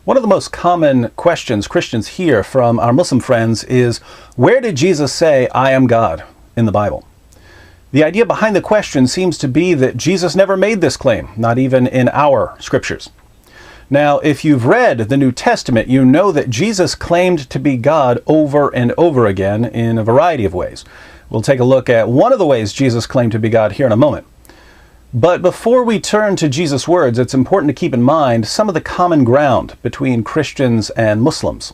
One of the most common questions Christians hear from our Muslim friends is, where did Jesus say, "I am God," in the Bible? The idea behind the question seems to be that Jesus never made this claim, not even in our scriptures. Now, if you've read the New Testament, you know that Jesus claimed to be God over and over again in a variety of ways. We'll take a look at one of the ways Jesus claimed to be God here in a moment. But before we turn to Jesus' words, it's important to keep in mind some of the common ground between Christians and Muslims.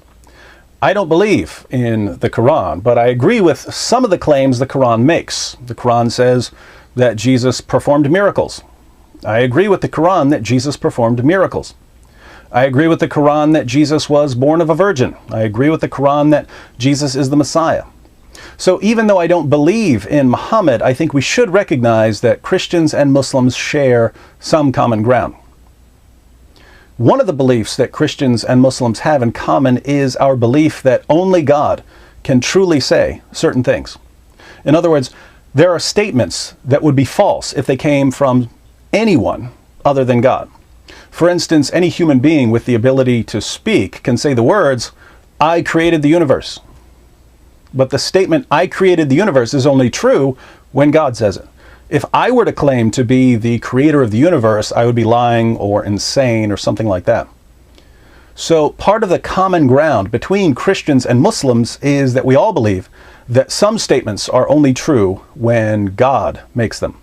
I don't believe in the Qur'an, but I agree with some of the claims the Qur'an makes. The Qur'an says that Jesus performed miracles. I agree with the Qur'an that Jesus performed miracles. I agree with the Qur'an that Jesus was born of a virgin. I agree with the Qur'an that Jesus is the Messiah. So even though I don't believe in Muhammad, I think we should recognize that Christians and Muslims share some common ground. One of the beliefs that Christians and Muslims have in common is our belief that only God can truly say certain things. In other words, there are statements that would be false if they came from anyone other than God. For instance, any human being with the ability to speak can say the words, "I created the universe." But the statement, "I created the universe," is only true when God says it. If I were to claim to be the creator of the universe, I would be lying or insane or something like that. So part of the common ground between Christians and Muslims is that we all believe that some statements are only true when God makes them.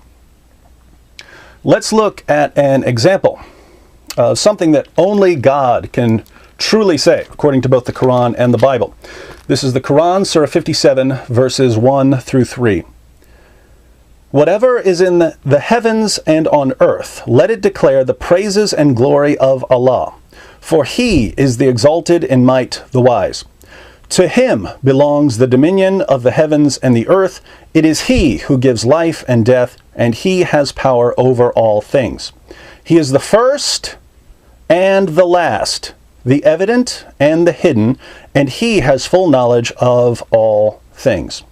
Let's look at an example of something that only God can truly say, according to both the Quran and the Bible. This is the Quran, Surah 57, verses 1 through 3. "Whatever is in the heavens and on earth, let it declare the praises and glory of Allah. For He is the exalted in might, the wise. To Him belongs the dominion of the heavens and the earth. It is He who gives life and death, and He has power over all things. He is the first and the last, the evident and the hidden, and He has full knowledge of all things."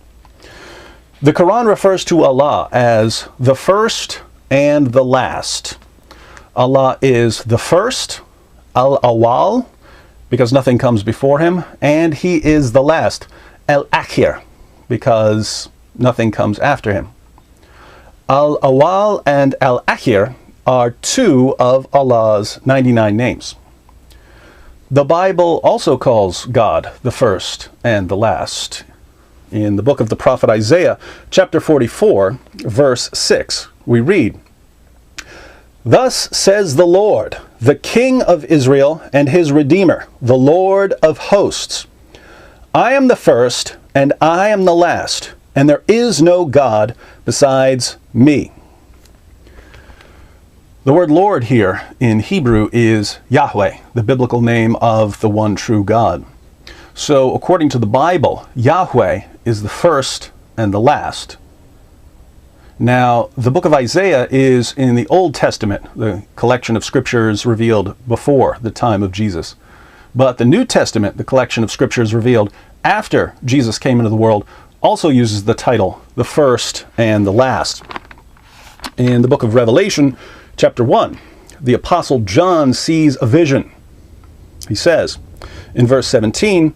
The Quran refers to Allah as the first and the last. Allah is the first, Al-Awwal, because nothing comes before Him, and He is the last, Al-Akhir, because nothing comes after Him. Al-Awwal and Al-Akhir are two of Allah's 99 names. The Bible also calls God the first and the last. In the book of the prophet Isaiah, chapter 44, verse 6, we read, "Thus says the Lord, the King of Israel and His Redeemer, the Lord of hosts. I am the first and I am the last, and there is no God besides me." The word Lord here in Hebrew is Yahweh, the biblical name of the one true God. So according to the Bible, Yahweh is the first and the last. Now, the book of Isaiah is in the Old Testament, the collection of scriptures revealed before the time of Jesus. But the New Testament, the collection of scriptures revealed after Jesus came into the world, also uses the title, the first and the last. In the book of Revelation, chapter 1, the Apostle John sees a vision. He says, in verse 17,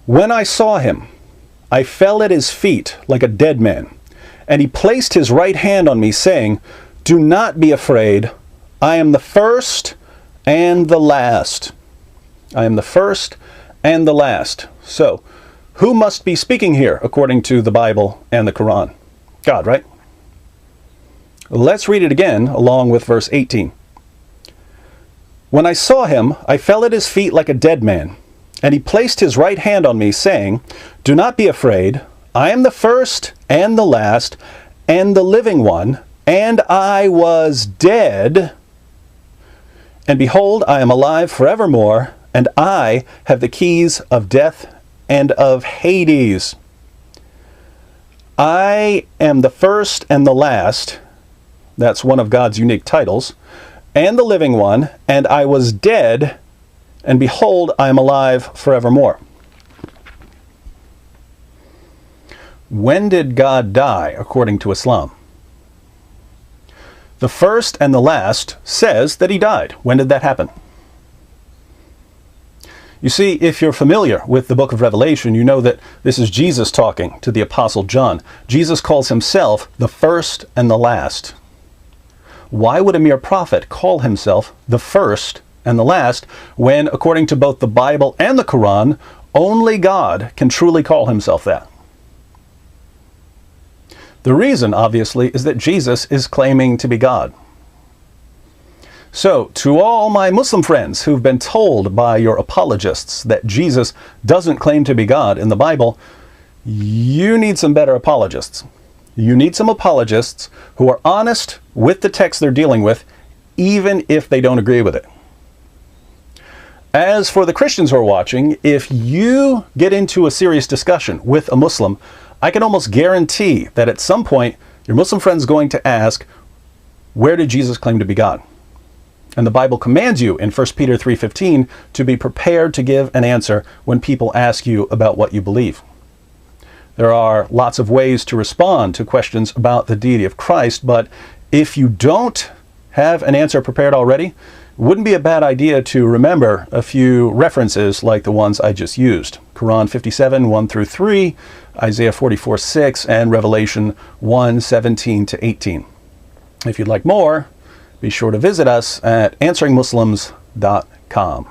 "When I saw Him, I fell at His feet like a dead man, and He placed His right hand on me, saying, 'Do not be afraid. I am the first and the last.'" I am the first and the last. So, who must be speaking here according to the Bible and the Quran? God, right? Let's read it again along with verse 18. "When I saw Him, I fell at His feet like a dead man, and He placed His right hand on me, saying, 'Do not be afraid. I am the first and the last, and the living one, and I was dead. And behold, I am alive forevermore, and I have the keys of death and of Hades.'" I am the first and the last. That's one of God's unique titles. "And the living one, and I was dead, and behold, I am alive forevermore." When did God die, according to Islam? The first and the last says that He died. When did that happen? You see, if you're familiar with the book of Revelation, you know that this is Jesus talking to the Apostle John. Jesus calls himself the first and the last. Why would a mere prophet call himself the first and the last when, according to both the Bible and the Qur'an, only God can truly call himself that? The reason, obviously, is that Jesus is claiming to be God. So, to all my Muslim friends who've been told by your apologists that Jesus doesn't claim to be God in the Bible, you need some better apologists. You need some apologists who are honest with the text they're dealing with, even if they don't agree with it. As for the Christians who are watching, if you get into a serious discussion with a Muslim, I can almost guarantee that at some point your Muslim friend is going to ask, where did Jesus claim to be God? And the Bible commands you in 1 Peter 3:15 to be prepared to give an answer when people ask you about what you believe. There are lots of ways to respond to questions about the deity of Christ, but if you don't have an answer prepared already, it wouldn't be a bad idea to remember a few references like the ones I just used. Quran 57, 1 through 3, Isaiah 44, 6, and Revelation 1, 17 to 18. If you'd like more, be sure to visit us at answeringmuslims.com.